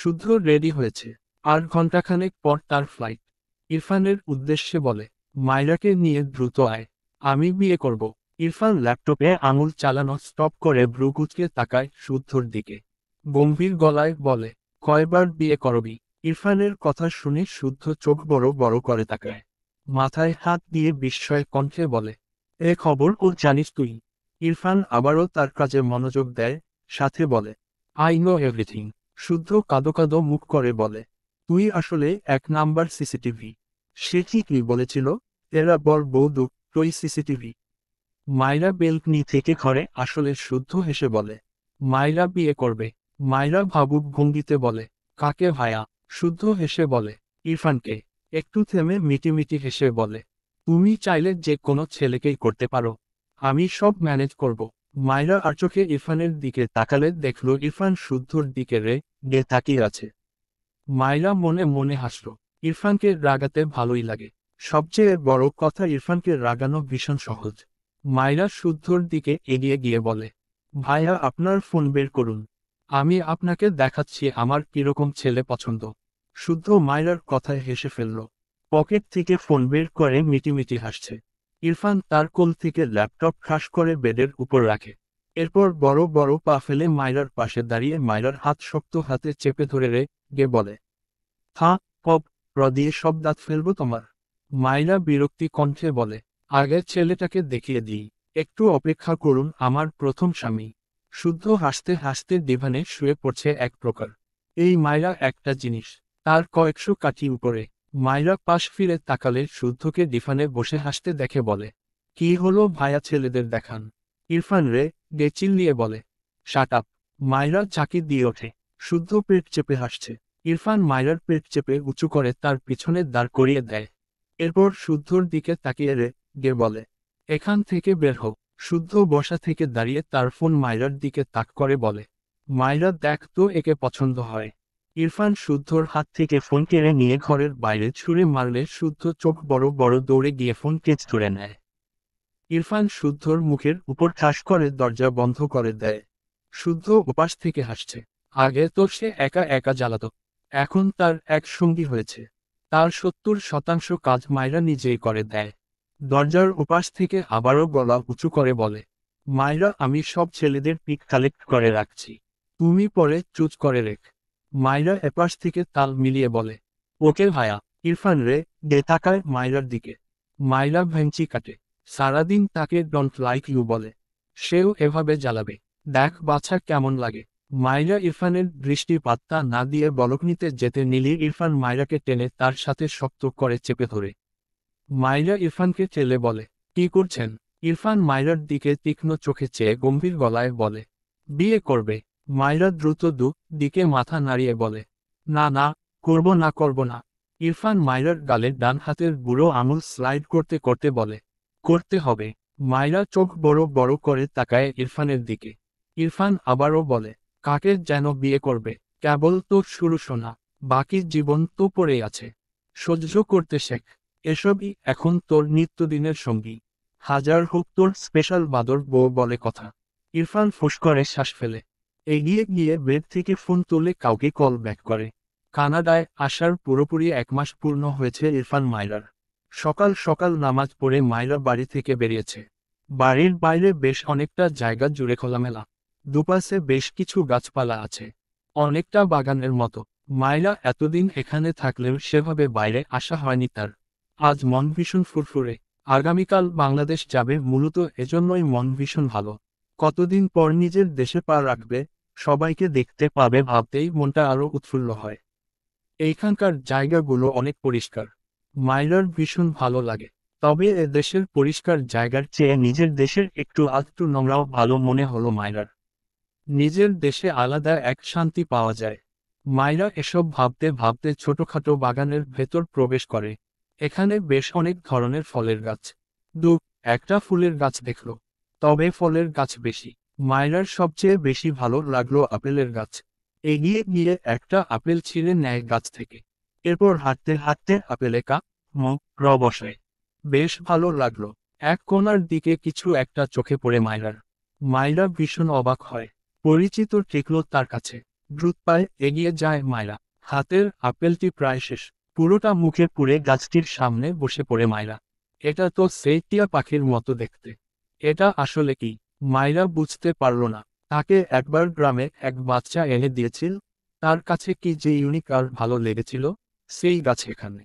শুদ্ধ রেডি হয়েছে। আর ঘণ্টাখানেক পর তার ফ্লাইট। ইরফানের উদ্দেশ্যে বলে, মায়রাকে নিয়ে দ্রুত আয়, আমি বিয়ে করব। ইরফান ল্যাপটপে আঙুল চালানো স্টপ করে ভ্রু কুঁচকে তাকায় শুদ্ধর দিকে। গম্ভীর গলায় বলে, কয়বার বিয়ে করবি? ইরফানের কথা শুনে শুদ্ধ চোখ বড় বড় করে তাকায়। মাথায় হাত দিয়ে বিস্ময় কণ্ঠে বলে, এ খবর ও জানিস তুই? ইরফান আবারও তার কাজে মনোযোগ দেয়, সাথে বলে, আই নো এভরিথিং। শুদ্ধ কাঁদো কাঁদো মুখ করে বলে, তুই আসলে এক নাম্বার সিসিটিভি। সে ঠিকই বলেছিল, এরা বর বউ দুটোই সিসিটিভি। মায়রা বেলকনি থেকে ঘরে আসলে শুদ্ধ হেসে বলে, মায়রা বিয়ে করবে। মায়রা ভাবুক ভঙ্গিতে বলে, কাকে ভায়া? শুদ্ধ হেসে বলে, ইরফানকে। একটু থেমে মিটিমিটি হেসে বলে, তুমি চাইলে যে কোনো ছেলেকেই করতে পারো, আমি সব ম্যানেজ করব। মায়রা আর চোখে ইরফানের দিকে তাকালে দেখল ইরফান শুদ্ধর দিকে গে তাকিয়ে আছে। মায়রা মনে মনে হাসল। ইরফানকে রাগাতে ভালোই লাগে। সবচেয়ে বড় কথা, ইরফানকে রাগানো ভীষণ সহজ। মায়রা শুদ্ধর দিকে এগিয়ে গিয়ে বলে, ভাইয়া আপনার ফোন বের করুন, আমি আপনাকে দেখাচ্ছি আমার কিরকম ছেলে পছন্দ। শুদ্ধ মায়রার কথায় হেসে ফেলল। পকেট থেকে ফোন বের করে মিটিমিটি হাসছে। ইরফান তার কোল থেকে ল্যাপটপ ঠাস করে বেডের উপর রাখে। এরপর বড় বড় পা ফেলে মায়রার পাশে দাঁড়িয়ে মায়রার হাত শক্ত হাতে চেপে ধরে গে বলে, পপ দিয়ে সব দাঁত ফেলবো তোমার। মায়রা বিরক্তি কণ্ঠে বলে, আগে ছেলেটাকে দেখিয়ে দিই, একটু অপেক্ষা করুন আমার প্রথম স্বামী। শুদ্ধ হাসতে হাসতে ডিভানে শুয়ে পড়ছে এক প্রকার। এই মায়রা একটা জিনিস, তার কয়েকশো কাঠি উপরে। মায়রা পাশ ফিরে তাকালে শুদ্ধকে ডিভানে বসে হাসতে দেখে বলে, কি হলো ভায়া, ছেলেদের দেখান। ইরফান গে চিল্লিয়ে বলে, শাট আপ। মায়রা ঝাঁকি দিয়ে ওঠে। শুদ্ধ পেট চেপে হাসছে। ইরফান মায়রার পেট চেপে উঁচু করে তার পিছনে দাঁড় করিয়ে দেয়। এরপর শুদ্ধর দিকে তাকিয়ে গে বলে, এখান থেকে বের হোক। শুদ্ধ বসা থেকে দাঁড়িয়ে তার ফোন মায়রার দিকে তাক করে বলে, মায়রা দেখ তো একে পছন্দ হয়। ইরফান শুদ্ধর হাত থেকে ফোন কেড়ে নিয়ে ঘরের বাইরে ছুঁড়ে মারলে শুদ্ধ চোখ বড় বড় দৌড়ে গিয়ে ফোন কেচ ধরে নেয়। ইরফান শুদ্ধর মুখের উপর ঠাস করে দরজা বন্ধ করে দেয়। শুদ্ধ উপাস থেকে হাসছে। আগে তো সে একা একা জ্বালাতো, এখন তার এক সঙ্গী হয়েছে। তার 70% কাজ মায়রা নিজেই করে দেয়। দরজার উপাস থেকে আবারও গলা উঁচু করে বলে, মায়রা আমি সব ছেলেদের পিক কালেক্ট করে রাখছি, তুমি পরে চুজ করে রেখ। মায়রা এপাশ থেকে তাল মিলিয়ে বলে, ওকে ভায়া। ইরফান গে তাকায় মায়রার দিকে। মায়রা ভেঞ্চি কাটে। সারাদিন তাকে ডোন্ট লাইক ইউ বলে, সেও এভাবে জ্বালাবে, দেখ বাছা কেমন লাগে। মায়রা ইরফানের দৃষ্টি পাত্তা না দিয়ে বলকনিতে যেতে নিলে ইরফান মায়রাকে টেনে তার সাথে শক্ত করে চেপে ধরে। মায়রা ইরফানকে ঠেলে বলে, কি করছেন? ইরফান মায়রার দিকে তীক্ষ্ণ চোখে চেয়ে গম্ভীর গলায় বলে, বিয়ে করবে। মায়রা দ্রুত দিকে মাথা নাড়িয়ে বলে, না না, করব না। ইরফান মায়রার গালে ডান হাতের বুড়ো আঙুল স্লাইড করতে করতে বলে, করতে হবে। মায়রা চোখ বড় বড় করে তাকায় ইরফানের দিকে। ইরফান আবারও বলে, কাকে যেন বিয়ে করবে? কেবল তো শুরু শোনা, বাকি জীবন তো পড়ে আছে, সহ্য করতে শেখ। এসবই এখন তোর নিত্যদিনের সঙ্গী, হাজার হোক তোর স্পেশাল বাদর বউ বলে কথা। ইরফান ফুস করে শ্বাস ফেলে। এগিয়ে গিয়ে বেড থেকে ফোন তুলে কাউকে কল ব্যাক করে। কানাডায় আসার পুরোপুরি 1 মাস পূর্ণ হয়েছে ইরফান মায়রার। সকাল সকাল নামাজ পড়ে মায়রা বাড়ি থেকে বেরিয়েছে। বাড়ির বাইরে বেশ অনেকটা জায়গা জুড়ে খোলামেলা। দুপাশে বেশ কিছু গাছপালা আছে, অনেকটা বাগানের মতো। মায়রা এতদিন এখানে থাকলেও সেভাবে বাইরে আসা হয়নি তার। আজ মন ভীষণ ফুরফুরে। আগামীকাল বাংলাদেশ যাবে, মূলত এজন্যই মন ভীষণ ভালো। কতদিন পর নিজের দেশে পা রাখবে, সবাইকে দেখতে পাবে ভাবতেই মনটা আরো উৎফুল্ল হয়। এইখানকার জায়গাগুলো অনেক পরিষ্কার। মায়রার ভীষণ ভালো লাগে। তবে এ দেশের পরিষ্কার জায়গার চেয়ে নিজের দেশের একটু আধটু নোংরাও ভালো মনে হলো মায়রার। নিজের দেশে আলাদা এক শান্তি পাওয়া যায়। মায়রা এসব ভাবতে ভাবতে ছোটখাটো বাগানের ভেতর প্রবেশ করে। এখানে বেশ অনেক ধরনের ফলের গাছ। একটা ফুলের গাছ দেখল, তবে ফলের গাছ বেশি। মায়রার সবচেয়ে বেশি ভালো লাগলো আপেলের গাছ। এগিয়ে গিয়ে একটা আপেল ছিঁড়ে নেয় গাছ থেকে। এরপর হাঁটতে হাঁটতে আপেলে বসায়। বেশ ভালো লাগলো। এক কোণার দিকে কিছু একটা চোখে পড়ে মায়রার। মায়রা ভীষণ অবাক হয়। পরিচিত ঠেকল তার কাছে। দ্রুত পায়ে এগিয়ে যায় মায়রা। হাতের আপেলটি প্রায় শেষ, পুরোটা মুখে পুরে গাছটির সামনে বসে পড়ে মায়রা। এটা তো সেই টিয়া পাখির মতো দেখতে। এটা আসলে কি? মায়রা বুঝতে পারল না। তাকে একবার গ্রামে এক বাচ্চা এনে দিয়েছিল, তার কাছে কি যে ইউনিক আর ভালো লেগেছিল, সেই গাছ এখানে।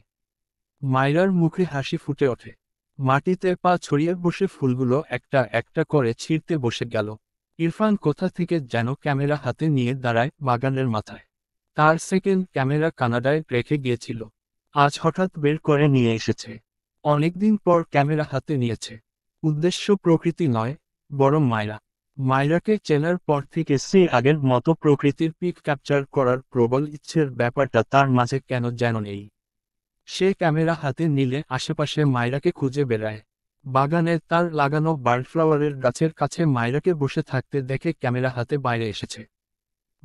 মায়রার মুখে হাসি ফুটে ওঠে। মাটিতে পা ছড়িয়ে বসে ফুলগুলো একটা একটা করে ছিঁড়তে বসে গেল। ইরফান কোথা থেকে যেন ক্যামেরা হাতে নিয়ে দাঁড়ায় বাগানের মাথায়। তার সেকেন্ড ক্যামেরা কানাডায় রেখে গিয়েছিল, আজ হঠাৎ বের করে নিয়ে এসেছে। অনেকদিন পর ক্যামেরা হাতে নিয়েছে। উদ্দেশ্য প্রকৃতি নয়, বরং মায়রা। মায়রাকে চেনার পর থেকে সে আগের মতো প্রকৃতির পিক ক্যাপচার করার প্রবল ইচ্ছের ব্যাপারটা তার মাঝে কেন যেন নেই। সে ক্যামেরা হাতে নিলে আশেপাশে মায়রাকে খুঁজে বেড়ায়। বাগানে তার লাগানো বার্ডফ্লাওয়ারের গাছের কাছে মায়রাকে বসে থাকতে দেখে ক্যামেরা হাতে বাইরে এসেছে।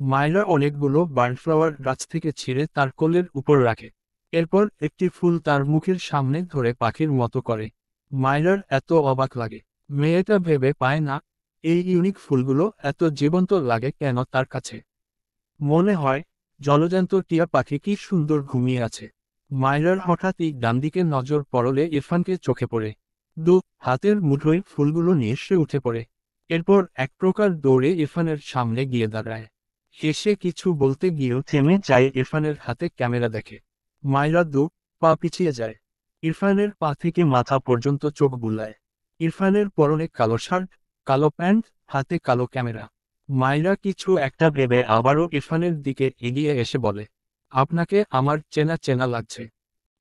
মায়রা অনেকগুলো বার্ডফ্লাওয়ার গাছ থেকে ছিঁড়ে তার কোলের উপর রাখে। এরপর একটি ফুল তার মুখের সামনে ধরে পাখির মতো করে। মায়রার এত অবাক লাগে, মেয়েটা ভেবে পায় না এই ইউনিক ফুলগুলো এত জীবন্ত লাগে কেন তার কাছে। মনে হয় জলজ্যান্ত টিয়া পাখি কি সুন্দর ঘুমিয়ে আছে। মায়রার হঠাৎই ডানদিকে নজর পড়লে ইরফানকে চোখে পড়ে। হাতের মুঠোয় ফুলগুলো নিয়ে সে উঠে পড়ে। এরপর এক প্রকার দৌড়ে ইরফানের সামনে গিয়ে দাঁড়ায়। এসে কিছু বলতে গিয়েও থেমে যায়। ইরফানের হাতে ক্যামেরা দেখে মায়রা পা পিছিয়ে যায়। ইরফানের পা থেকে মাথা পর্যন্ত চোখ বুলায়। ইরফানের পরনে কালো শার্ট, কালো প্যান্ট, হাতে কালো ক্যামেরা। মায়রা কিছু একটা ভেবে আবারও ইরফানের দিকে এগিয়ে এসে বলে, আপনাকে আমার চেনা চেনা লাগছে।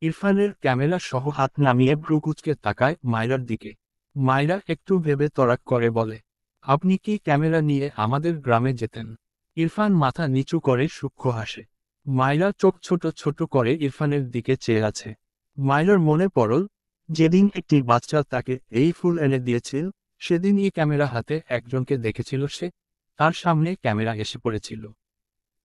ইরফানের ক্যামেরা সহ হাত নামিয়ে ভ্রু কুঁচকে তাকায় মায়রার দিকে। মায়রা একটু ভেবে তড়াক করে বলে, আপনি কি ক্যামেরা নিয়ে আমাদের গ্রামে যেতেন? ইরফান মাথা নিচু করে সূক্ষ্ম হাসে। মায়রা চোখ ছোট ছোট করে ইরফানের দিকে চেয়ে আছে। মায়রার মনে পড়ল, যেদিন একটি বাচ্চা তাকে এই ফুল এনে দিয়েছিল, সেদিনই ক্যামেরা হাতে একজনকে দেখেছিল সে। তার সামনে ক্যামেরা এসে পড়েছিল।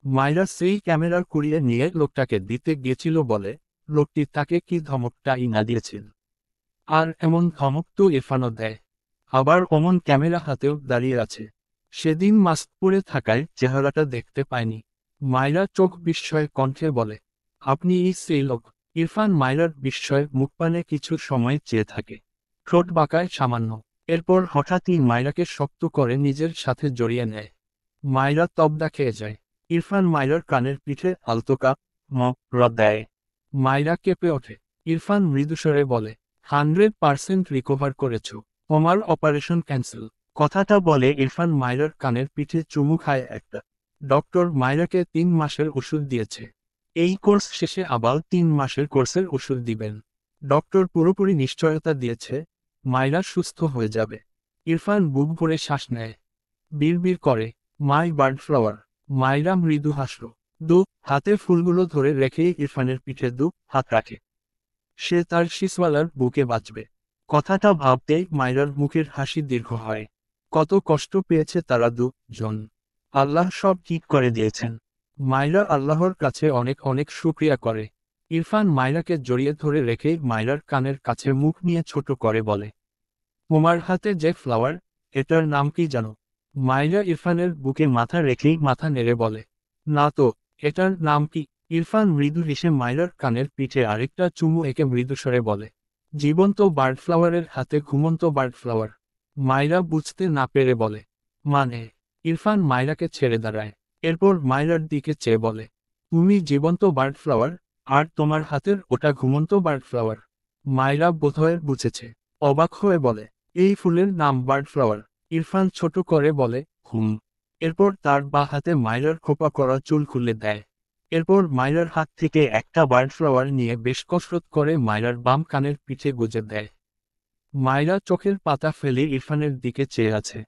মায়রা সেই ক্যামেরার কুড়িয়ে নিয়ে লোকটাকে দিতে গিয়েছিল বলে লোকটি তাকে কি ধমকটাই না দিয়েছিল। আর এমন ধমক তো ইরফানও দেয়। আবার অমন ক্যামেরা হাতেও দাঁড়িয়ে আছে। সেদিন মাস্ক পরে থাকায় চেহারাটা দেখতে পায়নি। মায়রা চোখ বিস্ময়ে কণ্ঠে বলে, আপনি সেই লোক? ইরফান মায়রার বিস্ময়ে মুখপানে কিছু সময় চেয়ে থাকে। ঠোঁট বাঁকায় সামান্য। এরপর হঠাৎই মায়রাকে শক্ত করে নিজের সাথে জড়িয়ে নেয়। মায়রা তবদা খেয়ে যায়। ইরফান মায়রার কানের পিঠে আলতোকা দেয়। মায়রা কেঁপে ওঠে। ইরফান মৃদুস্বরে বলে, 100% রিকভার করেছ, তোমার অপারেশন ক্যান্সেল। কথাটা বলে ইরফান মায়রার কানের পিঠে চুমু খায় একটা। ডক্টর মায়রাকে 3 মাসের ওষুধ দিয়েছে। এই কোর্স শেষে আবার 3 মাসের কোর্সের ওষুধ দিবেন। ডক্টর পুরোপুরি নিশ্চয়তা দিয়েছে মায়রা সুস্থ হয়ে যাবে। ইরফান বুক ভরে শ্বাস নেয়। বিড়বিড় করে, মাই বার্ডফ্লাওয়ার। মায়রা মৃদু হাসল। হাতে ফুলগুলো ধরে রেখেই ইরফানের পিঠে হাত রাখে। সে তার শিসওয়ালার বুকে বাঁচবে। কথাটা ভাবতেই মায়রার মুখের হাসি দীর্ঘ হয়। কত কষ্ট পেয়েছে তারা জন। আল্লাহ সব ঠিক করে দিয়েছেন। মায়রা আল্লাহর কাছে অনেক অনেক শুকরিয়া করে। ইরফান মায়রাকে জড়িয়ে ধরে রেখেই মায়রার কানের কাছে মুখ নিয়ে ছোট করে বলে, তোমার হাতে যে ফ্লাওয়ার, এটার নাম কি জানো? মায়রা ইরফানের বুকে মাথা রেখেই মাথা নেড়ে বলে, না তো, এটার নাম কি? ইরফান মৃদু হেসে মায়রার কানের পিঠে আরেকটা চুমু এঁকে মৃদুস্বরে বলে, জীবন্ত বার্ডফ্লাওয়ারের হাতে ঘুমন্ত বার্ডফ্লাওয়ার। মায়রা বুঝতে না পেরে বলে, মানে? ইরফান মায়রাকে ছেড়ে দাঁড়ায়। এরপর মায়রার দিকে চেয়ে বলে, তুমি জীবন্ত বার্ডফ্লাওয়ার, আর তোমার হাতের ওটা ঘুমন্ত বার্ডফ্লাওয়ার। মায়রা বোধহয় বুঝেছে। অবাক হয়ে বলে, এই ফুলের নাম বার্ডফ্লাওয়ার। ইরফান ছোট করে বলে, হুম। এরপর তার বা হাতে মায়রার খোপা করা চুল খুলে দেয়। এরপর মায়রার হাত থেকে একটা বার্ডফ্লাওয়ার নিয়ে বেশ কসরত করে মায়রার বাম কানের পিঠে গুজে দেয়। মায়রা চোখের পাতা ফেলে ইরফানের দিকে চেয়ে আছে।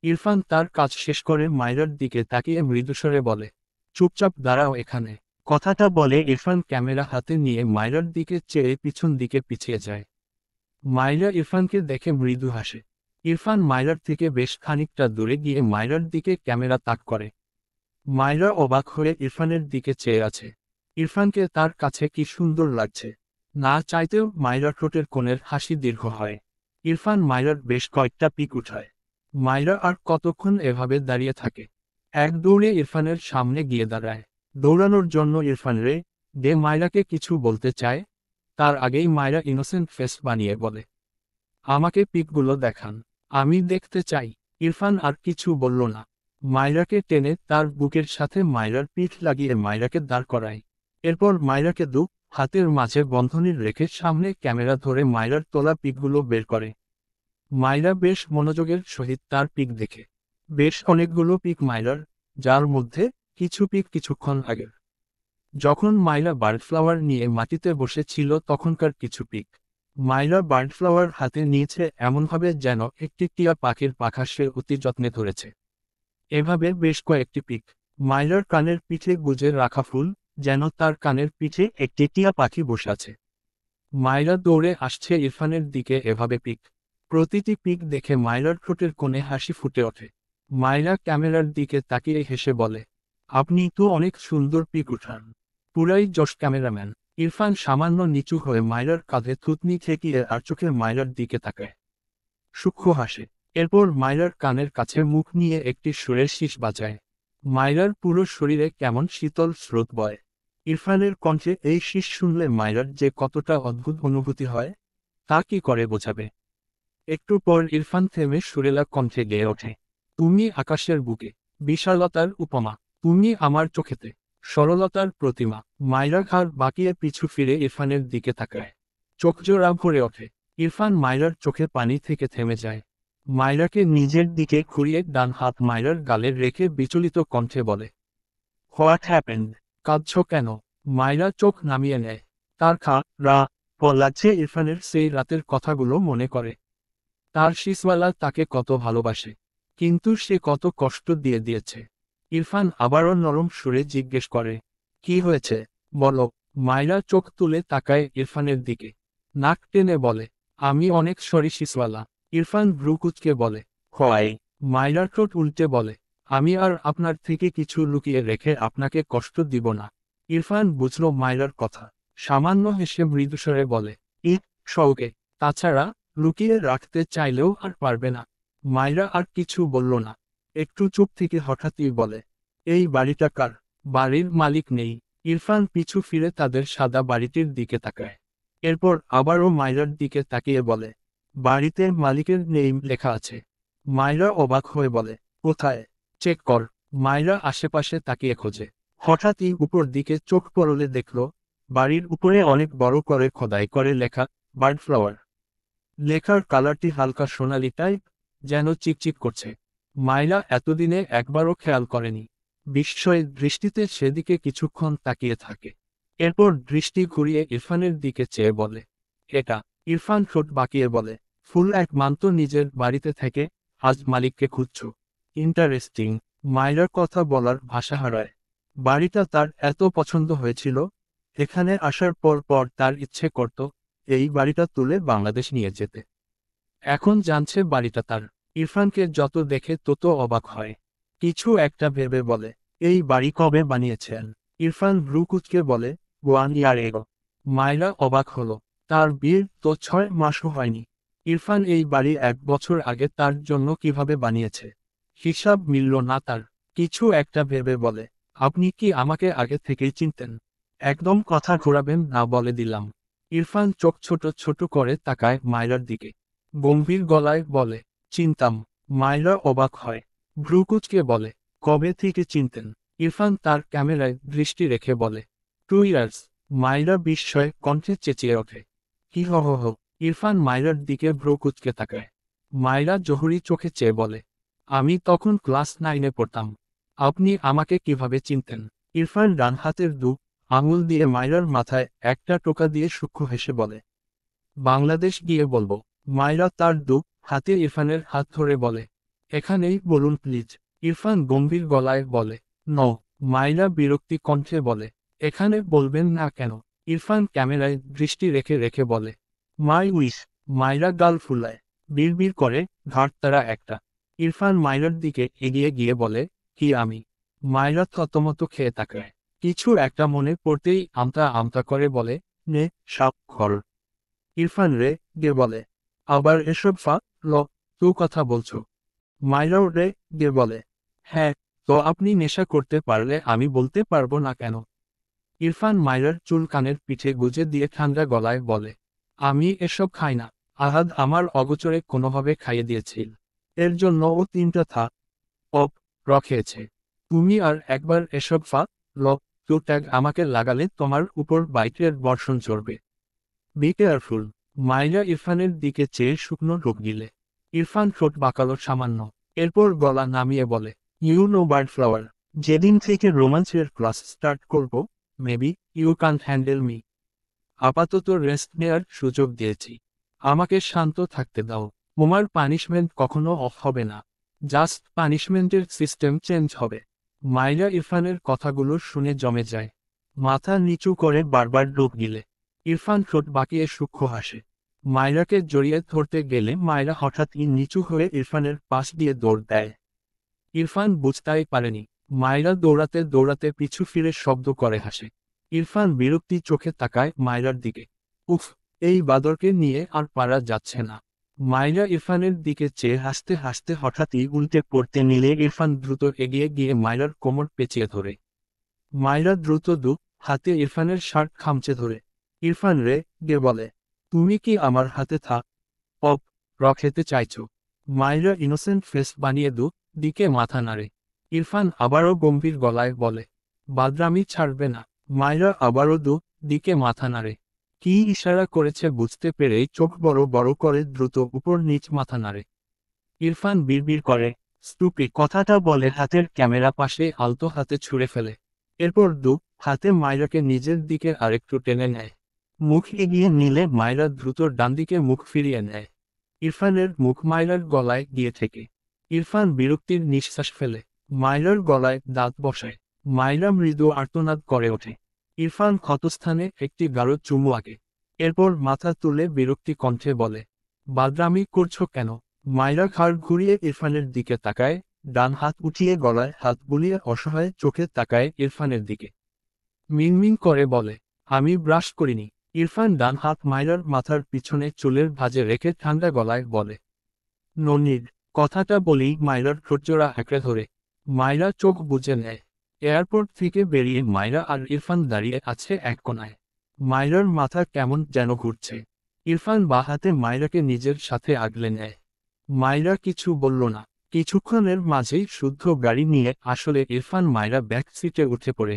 ইরফান তার কাজ শেষ করে মায়রার দিকে তাকিয়ে মৃদুস্বরে বলে, চুপচাপ দাঁড়াও এখানে। কথাটা বলে ইরফান ক্যামেরা হাতে নিয়ে মায়রার দিকে চেয়ে পিছন দিকে পিছিয়ে যায়। মায়রা ইরফানকে দেখে মৃদু হাসে। ইরফান মায়রার থেকে বেশ খানিকটা দূরে গিয়ে মায়রার দিকে ক্যামেরা তাক করে। মায়রা অবাক হয়ে ইরফানের দিকে চেয়ে আছে। ইরফানকে তার কাছে কি সুন্দর লাগছে। না চাইতেও মায়রা ঠোঁটের কোণের হাসি দীর্ঘ হয়। ইরফান মায়রার বেশ কয়েকটা পিক উঠায়। মায়রা আর কতক্ষণ এভাবে দাঁড়িয়ে থাকে। এক দৌড়ে ইরফানের সামনে গিয়ে দাঁড়ায়। দৌড়ানোর জন্য ইরফান রে দে মায়রাকে কিছু বলতে চায়, তার আগেই মায়রা ইনোসেন্ট ফেস বানিয়ে বলে, আমাকে পিকগুলো দেখান, আমি দেখতে চাই। ইরফান আর কিছু বলল না। মায়রাকে টেনে তার বুকের সাথে মায়রার পিঠ লাগিয়ে মায়রাকে দাঁড় করায়। এরপর মায়রাকে হাতের মাঝে বন্ধনী রেখে সামনে ক্যামেরা ধরে মায়রার তোলা পিকগুলো বের করে। মায়রা বেশ মনোযোগের সহিত তার পিক দেখে। বেশ অনেকগুলো পিক মায়রার, যার মধ্যে কিছু পিক কিছুক্ষণ আগের, যখন মায়রা বার্ডফ্লাওয়ার নিয়ে মাটিতে বসেছিল তখনকার কিছু পিক। মায়রা বার্ডফ্লাওয়ার হাতে নিয়েছে এমনভাবে যেন একটি টিয়া পাখির পাখা সে অতি যত্নে ধরেছে। এভাবে বেশ কয়েকটি পিক। মায়রার কানের পিঠে গুজে রাখা ফুল, যেন তার কানের পিঠে একটি টিয়া পাখি বসে আছে। মায়রা দৌড়ে আসছে ইরফানের দিকে। এভাবে পিক, প্রতিটি পিক দেখে মায়রার ঠোঁটের কোণে হাসি ফুটে ওঠে। মায়রা ক্যামেরার দিকে তাকিয়ে হেসে বলে, আপনি তো অনেক সুন্দর পিক উঠান, পুরাই জশ ক্যামেরাম্যান। ইরফান সামান্য নিচু হয়ে মায়রার কাঁধে থুতনি ঠেকিয়ে আর চোখে মায়রার দিকে তাকায়, সূক্ষ্ম হাসে। এরপর মায়রার কানের কাছে মুখ নিয়ে একটি সুরের শীষ বাজায়। মায়রার পুরো শরীরে কেমন শীতল স্রোত বয়। ইরফানের কণ্ঠে এই শীষ শুনলে মায়রার যে কতটা অদ্ভুত অনুভূতি হয় তা কি করে বোঝাবে। একটু পর ইরফান থেমে সুরেলা কণ্ঠে গেয়ে ওঠে, তুমি আকাশের বুকে, বিশালতার উপমা, তুমি আমার চোখেতে, সরলতার প্রতিমা। মায়রা ঘাড় বাঁকিয়ে পিছু ফিরে ইরফানের দিকে তাকায়, চোখজোড়া ভরে ওঠে। ইরফান মায়রার চোখে পানি থেকে থেমে যায়। মায়রাকে নিজের দিকে ঘুরিয়ে ডান হাত মায়রার গালে রেখে বিচলিত কণ্ঠে বলে, হোয়াট হ্যাপেন্ড? কাঁদছ কেন? মায়রা চোখ নামিয়ে নেয়। তার লাগছে ইরফানের সেই রাতের কথাগুলো মনে করে। তার শিসওয়ালা তাকে কত ভালোবাসে, কিন্তু সে কত কষ্ট দিয়েছে। ইরফান আবারও নরম সুরে জিজ্ঞেস করে, কি হয়েছে বলো। মায়রা চোখ তুলে তাকায় ইরফানের দিকে, নাক টেনে বলে, আমি অনেক সরি শিসওয়ালা। ইরফান ভ্রু কুঁচকে বলে, হয়। মায়রার ঠোঁট উল্টে বলে, আমি আর আপনার থেকে কিছু লুকিয়ে রেখে আপনাকে কষ্ট দিব না। ইরফান বুঝল মায়রার কথা, সামান্য হেসে মৃদুস্বরে বলে, শৌকে, তাছাড়া লুকিয়ে রাখতে চাইলেও আর পারবে না। মায়রা আর কিছু বলল না, একটু চুপ থেকে হঠাৎই বলে, এই বাড়িটা কার? বাড়ির মালিক নেই। ইরফান পিছু ফিরে তাদের সাদা বাড়িটির দিকে তাকায়। এরপর আবারও মায়রার দিকে তাকিয়ে বলে, বাড়িতে মালিকের নেম লেখা আছে। মায়রা অবাক হয়ে বলে, কোথায়? চেক কর। মায়রা আশেপাশে তাকিয়ে খোঁজে। হঠাৎই উপর দিকে চোখ পড়লে দেখল, বাড়ির উপরে অনেক বড় করে খোদাই করে লেখা, বার্ডফ্লাওয়ার। লেখার কালারটি হালকা সোনালি টাইপ, যেন চিকচিক করছে। মায়রা এতদিনে একবারও খেয়াল করেনি। বিস্ময়ের দৃষ্টিতে সেদিকে কিছুক্ষণ তাকিয়ে থাকে। এরপর দৃষ্টি ঘুরিয়ে ইরফানের দিকে চেয়ে বলে, এটা? ইরফান ঠোঁট বাঁকিয়ে বলে, ফুল এক মান্ত নিজের বাড়িতে থেকে আজ মালিককে খুঁজছ। ইন্টারেস্টিং। মায়রার কথা বলার ভাষা হারায়। বাড়িটা তার এত পছন্দ হয়েছিল, এখানে আসার পর পর তার ইচ্ছে করত এই বাড়িটা তুলে বাংলাদেশ নিয়ে যেতে। এখন জানছে বাড়িটা তার। ইরফানকে যত দেখে তত অবাক হয়। কিছু একটা ভেবে বলে, এই বাড়ি কবে বানিয়েছেন? ইরফান ভ্রু কুঁচকে বলে, 1 ইয়ার এগো। মায়রা অবাক হলো, তার বিয়ের তো 6 মাসও হয়নি। ইরফান এই বাড়ি 1 বছর আগে তার জন্য কিভাবে বানিয়েছে? হিসাব মিলল না তার। কিছু একটা ভেবে বলে, আপনি কি আমাকে আগে থেকেই চিনতেন? একদম কথা ঘোরাবেন না বলে দিলাম। ইরফান চোখ ছোট ছোট করে তাকায় মায়রার দিকে, গম্ভীর গলায় বলে, চিনতাম। মায়রা অবাক হয়, ভ্রু কুঁচকে বলে, কবে থেকে চিনতেন? ইরফান তার ক্যামেরায় দৃষ্টি রেখে বলে, 2 ইয়ার্স। মায়রা বিস্ময়ে কণ্ঠে চেঁচিয়ে ওঠে, কি হো হো হো। ইরফান মায়রার দিকে ভ্রু কুঁচকে তাকায়। মায়রা জহুরি চোখে চেয়ে বলে, আমি তখন ক্লাস 9-এ পড়তাম। আপনি আমাকে কিভাবে চিনতেন? ইরফান ডান হাতের আঙুল দিয়ে মায়রার মাথায় একটা টোকা দিয়ে সূক্ষ্ম হেসে বলে, বাংলাদেশ গিয়ে বলবো। মায়রা তার হাতে ইরফানের হাত ধরে বলে, এখানেই বলুন প্লিজ। ইরফান গম্ভীর গলায় বলে, ন। মায়রা বিরক্তি কণ্ঠে বলে, এখানে বলবেন না কেন? ইরফান ক্যামেরায় দৃষ্টি রেখে রেখে বলে, মাই উইশ। মায়রা গাল ফুলায়, বিড়বিড় করে, ঘাড়তারা একটা। ইরফান মায়রার দিকে এগিয়ে গিয়ে বলে, কি আমি? মায়রা থতমত খেয়ে তাকায়। কিছু একটা মনে পড়তেই আমতা আমতা করে বলে, নে স্বাক্ষর। ইরফান রে গে বলে, আবার এসব ল তু কথা বলছো? মায়রাও রে গে বলে, হ্যাঁ, তো আপনি নেশা করতে পারলে আমি বলতে পারবো না কেন? ইরফান মায়রার চুল কানের পিঠে গুজে দিয়ে ঠান্ডা গলায় বলে, আমি এসব খাই না। আহাদ আমার অগোচরে কোনোভাবে খাইয়ে দিয়েছিল। এর জন্য ও 3টা অপ খেয়েছে। তুমি আর একবার এসব টু ট্যাগ আমাকে লাগালে তোমার উপর বাইকের বর্ষণ চড়বে। Be careful. মাইরা ইরফানের দিকে চেয়ে শুকনো ঢোক গিলে। ইরফান ঠোঁট বাঁকালো সামান্য। এরপর গলা নামিয়ে বলে, ইউ নো বার্ড ফ্লাওয়ার, যেদিন থেকে রোমান্সের ক্লাস স্টার্ট করব, maybe you can't handle me. আপাতত রেস্ট নেয়ার সুযোগ দিয়েছি। আমাকে শান্ত থাকতে দাও। তোমার পানিশমেন্ট কখনো অফ হবে না। জাস্ট পানিশমেন্টের সিস্টেম চেঞ্জ হবে। মাইরা ইরফানের কথাগুলো শুনে জমে যায়। মাথা নিচু করে বারবার ডুব গিলে। ইরফান ঠোঁট বাঁকিয়ে সূক্ষ্ম হাসে। মাইরাকে জড়িয়ে ধরতে গেলে মাইরা হঠাৎই নিচু হয়ে ইরফানের পাশ দিয়ে দৌড় দেয়। ইরফান বুঝতেই পারেনি। মাইরা দৌড়াতে দৌড়াতে পিছু ফিরে শব্দ করে হাসে। ইরফান বিরক্তি চোখে তাকায় মাইরার দিকে। উফ, এই বাদরকে নিয়ে আর পারা যাচ্ছে না। মাইরা ইরফানের দিকে চেয়ে হাসতে হাসতে হঠাৎই উল্টে পড়তে নিলে ইরফান দ্রুত এগিয়ে গিয়ে মাইরার কোমর পেঁচিয়ে ধরে। মাইরা দ্রুত হাতে ইরফানের শার্ট খামচে ধরে। ইরফান গে বলে, তুমি কি আমার হাতে অপ খেতে চাইছো? মাইরা ইনোসেন্ট ফেস বানিয়ে দিকে মাথা নাড়ে। ইরফান আবারও গম্ভীর গলায় বলে, বাদরামি ছাড়বে না। মাইরা আবারও দিকে মাথা নাড়ে। কি ইশারা করেছে বুঝতে পেরেই চোখ বড় বড় করে দ্রুত উপর নিচ মাথা নাড়ে। ইরফান বিড়বিড় করে, স্টুপিড কথাটা বলে হাতের ক্যামেরা পাশে আলতো হাতে ছুঁড়ে ফেলে। এরপর হাতে মাইরাকে নিজের দিকে আরেকটু টেনে নেয়। মুখ এগিয়ে নিলে মাইরা দ্রুত ডানদিকে মুখ ফিরিয়ে নেয়। ইরফানের মুখ মাইরার গলায় গিয়ে ঠেকে। ইরফান বিরক্তির নিঃশ্বাস ফেলে। মাইরার গলায় দাঁত বসায়। মাইরা মৃদু আর্তনাদ করে ওঠে। ইরফান ক্ষতস্থানে একটি গাঢ় চুমু আঁকে। এরপর মাথা তুলে বিরক্তি কণ্ঠে বলে, বাদরামি করছো কেন? মাইরা ঘাড় ঘুরিয়ে ইরফানের দিকে তাকায়, ডান হাত উঠিয়ে গলায় হাত বুলিয়ে অসহায় চোখে তাকায় ইরফানের দিকে। মিনমিন করে বলে, আমি ব্রাশ করিনি। ইরফান ডান হাত মাইরার মাথার পিছনে চুলের ভাঁজে রেখে ঠান্ডা গলায় বলে, ননির। কথাটা বলেই মাইরার ঠোঁটজোড়া আঁকড়ে ধরে। মাইরা চোখ বুজে নেয়। এয়ারপোর্ট থেকে বেরিয়ে মাইরা আর ইরফান দাঁড়িয়ে আছে এক কোণায়। মাইরার মাথা কেমন যেন ঘুরছে। ইরফান বাঁ হাতে মাইরাকে নিজের সাথে আগলে নেয়। মাইরা কিছু বলল না। কিছুক্ষণের মাঝেই শুদ্ধ গাড়ি নিয়ে আসলে ইরফান মাইরা ব্যাক সিটে উঠে পড়ে।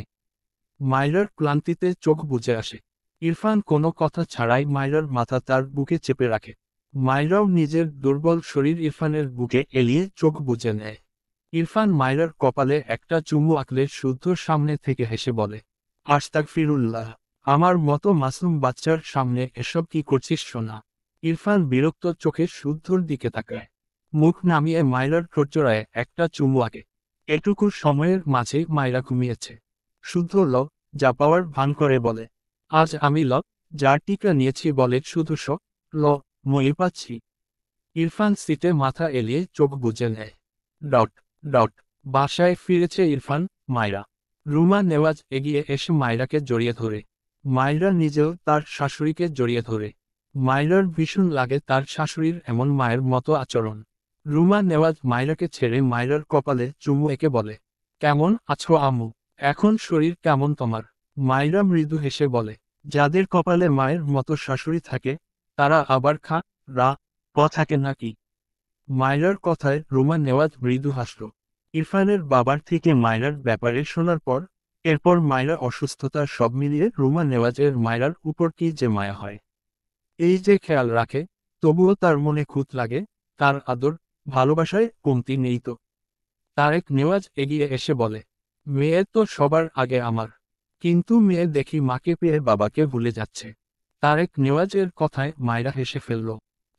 মাইরার ক্লান্তিতে চোখ বুজে আসে। ইরফান কোনো কথা ছাড়াই মাইরার মাথা তার বুকে চেপে রাখে। মাইরাও নিজের দুর্বল শরীর ইরফানের বুকে এলিয়ে চোখ বুজে নেয়। ইরফান মাইরার কপালে একটা চুমু আঁকলে শুদ্ধর সামনে থেকে হেসে বলে, আস্তাগফিরুল্লাহ, আমার মতো মাসুম বাচ্চার সামনে এসব কি করছিস সোনা? ইরফান বিরক্ত চোখে শুদ্ধর দিকে তাকায়। মুখ নামিয়ে মাইরার ঠোঁটজোড়ায় একটা চুমু আঁকে। এটুকু সময়ের মাঝে মাইরা ঘুমিয়েছে। শুদ্ধ যা পাওয়ার ভান করে বলে, আজ আমি যা টিকা নিয়েছি বলে শুধু মই পাচ্ছি। ইরফান সিটে মাথা এলিয়ে চোখ বুজে নেয়। ডট ডট বাসায় ফিরেছে ইরফান, মাইরা। রুমা নেওয়াজ এগিয়ে এসে মাইরাকে জড়িয়ে ধরে। মাইরা নিজেও তার শাশুড়িকে জড়িয়ে ধরে। মাইরার ভীষণ লাগে তার শাশুড়ির এমন মায়ের মতো আচরণ। রুমা নেওয়াজ মাইরাকে ছেড়ে মাইরার কপালে চুমু এঁকে বলে, কেমন আছো আম্মু? এখন শরীর কেমন তোমার? মাইরা মৃদু হেসে বলে, যাদের কপালে মায়ের মতো শাশুড়ি থাকে তারা আবার থাকে নাকি? মাইরার কথায় রুমা নেওয়াজ মৃদু হাসল। ইরফানের বাবার থেকে মাইরার ব্যাপারে শোনার পর এরপর মাইরা অসুস্থতার সব মিলিয়ে রুমা নেওয়াজের মাইরার উপর কি যে মায়া হয়। এই যে খেয়াল রাখে, তবুও তার মনে খুঁত লাগে, তার আদর ভালোবাসায় কমতি নেই তো। তারেক নেওয়াজ এগিয়ে এসে বলে, মেয়ে তো সবার আগে আমার, কিন্তু মেয়ে দেখি মাকে পেয়ে বাবাকে ভুলে যাচ্ছে। তারেক নেওয়াজের কথায় মাইরা হেসে ফেলল।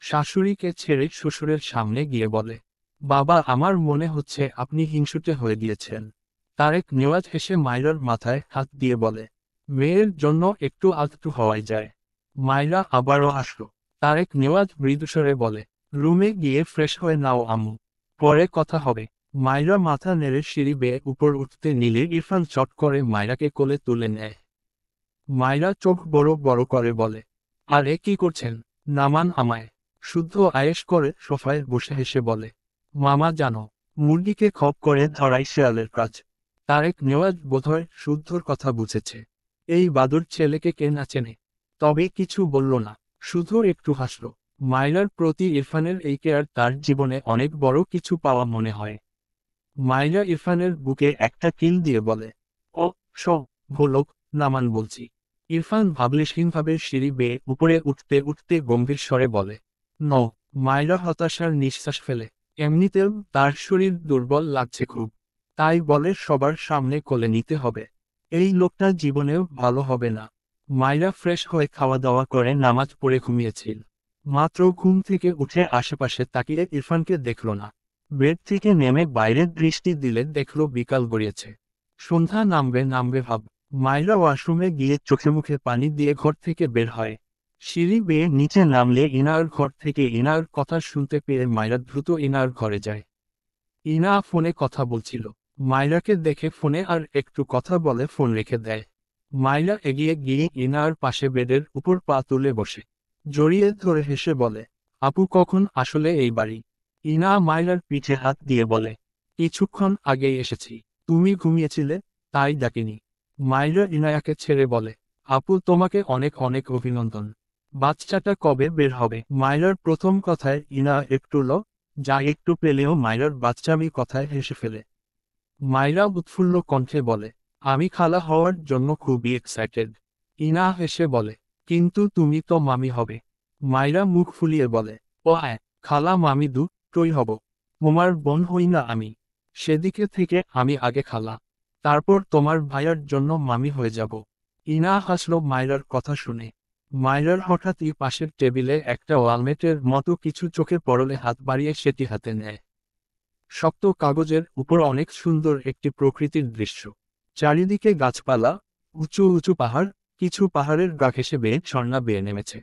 শাশুড়িকে ছেড়ে শ্বশুরের সামনে গিয়ে বলে, বাবা আমার মনে হচ্ছে আপনি হিংসুটে হয়ে গিয়েছেন। তারেক নেওয়াজ হেসে মাইরার মাথায় হাত দিয়ে বলে, মেয়ের জন্য একটু আলতু হওয়াই যায়। মাইরা আবারও হাসল। তারেক নেওয়াজ মৃদুস্বরে বলে, রুমে গিয়ে ফ্রেশ হয়ে নাও আম্মু, পরে কথা হবে। মাইরা মাথা নেড়ে সিঁড়ি বেয়ে উপর উঠতে নিলে ইরফান চট করে মাইরাকে কোলে তুলে নেয়। মাইরা চোখ বড় বড় করে বলে, আরে কি করছেন? নামান আমায়। শুদ্ধ আয়েশ করে সোফায় বসে হেসে বলে, মামা জানো, মুরগিকে খপ করে ধরাই শেয়ালের কাজ। তারেক নেওয়াজ বোধহয় শুদ্ধর কথা বুঝেছে। এই বাদুর ছেলেকে কে না চেনে। তবে কিছু বলল না, শুধু একটু হাসল। মাইরার প্রতি ইরফানের এই কেয়ার তার জীবনে অনেক বড় কিছু পাওয়া মনে হয়। মাইরা ইরফানের বুকে একটা কিল দিয়ে বলে, ও ভোলক, নামান বলছি। ইরফান ভাবলেশহীনভাবে সিঁড়ি বেয়ে উপরে উঠতে উঠতে গম্ভীর স্বরে বলে, ন। মাইরা হতাশার নিঃশ্বাস ফেলে। এমনিতেও তার শরীর দুর্বল লাগছে খুব। তাই বলে সবার সামনে কোলে নিতে হবে। এই লোকটা জীবনেও ভালো হবে না। মাইরা ফ্রেশ হয়ে খাওয়া দাওয়া করে নামাজ পড়ে ঘুমিয়েছিল। মাত্র ঘুম থেকে উঠে আশেপাশে তাকিয়ে ইরফানকে দেখল না। বেড থেকে নেমে বাইরের দৃষ্টি দিলে দেখল বিকাল গড়িয়েছে। সন্ধ্যা নামবে নামবে ভাব। মাইরা ওয়াশরুমে গিয়ে চোখে মুখে পানি দিয়ে ঘর থেকে বের হয়। সিঁড়ি বেয়ে নিচে নামলে ইনার ঘর থেকে ইনার কথা শুনতে পেয়ে মাইরা দ্রুত ইনার ঘরে যায়। ইনা ফোনে কথা বলছিল। মাইরাকে দেখে ফোনে আর একটু কথা বলে ফোন রেখে দেয়। মাইরা এগিয়ে গিয়ে ইনার পাশে বেডের উপর পা তুলে বসে জড়িয়ে ধরে হেসে বলে, আপু কখন আসলে এই বাড়ি? ইনা মাইরার পিঠে হাত দিয়ে বলে, কিছুক্ষণ আগেই এসেছি। তুমি ঘুমিয়েছিলে, তাই ডাকিনি। মাইরা ইনায়াকে ছেড়ে বলে, আপু তোমাকে অনেক অনেক অভিনন্দন। বাচ্চাটা কবে বের হবে? মাইরার প্রথম কথায় ইনা একটু যা একটু পেলেও মাইরার বাচ্চামি কথায় হেসে ফেলে। মাইরা উৎফুল্ল কণ্ঠে বলে, আমি খালা হওয়ার জন্য খুবই এক্সাইটেড। ইনা হেসে বলে, কিন্তু তুমি তো মামি হবে। মাইরা মুখ ফুলিয়ে বলে, ও হ্যাঁ, খালা মামি দুটোই হব। তোমার বোন হই না আমি। সেদিকে থেকে আমি আগে খালা, তারপর তোমার ভাইয়ার জন্য মামি হয়ে যাব। ইনা হাসল মাইরার কথা শুনে। মাইরার হঠাৎই পাশের টেবিলে একটা ওয়ালমেটের মতো কিছু চোখে পড়লে হাত বাড়িয়ে সেটি হাতে নেয়। শক্ত কাগজের উপর অনেক সুন্দর একটি প্রকৃতির দৃশ্য। চারিদিকে গাছপালা, উঁচু উঁচু পাহাড়, কিছু পাহাড়ের গা ঘেঁষে বেয়ে ঝর্ণা বেয়ে নেমেছে।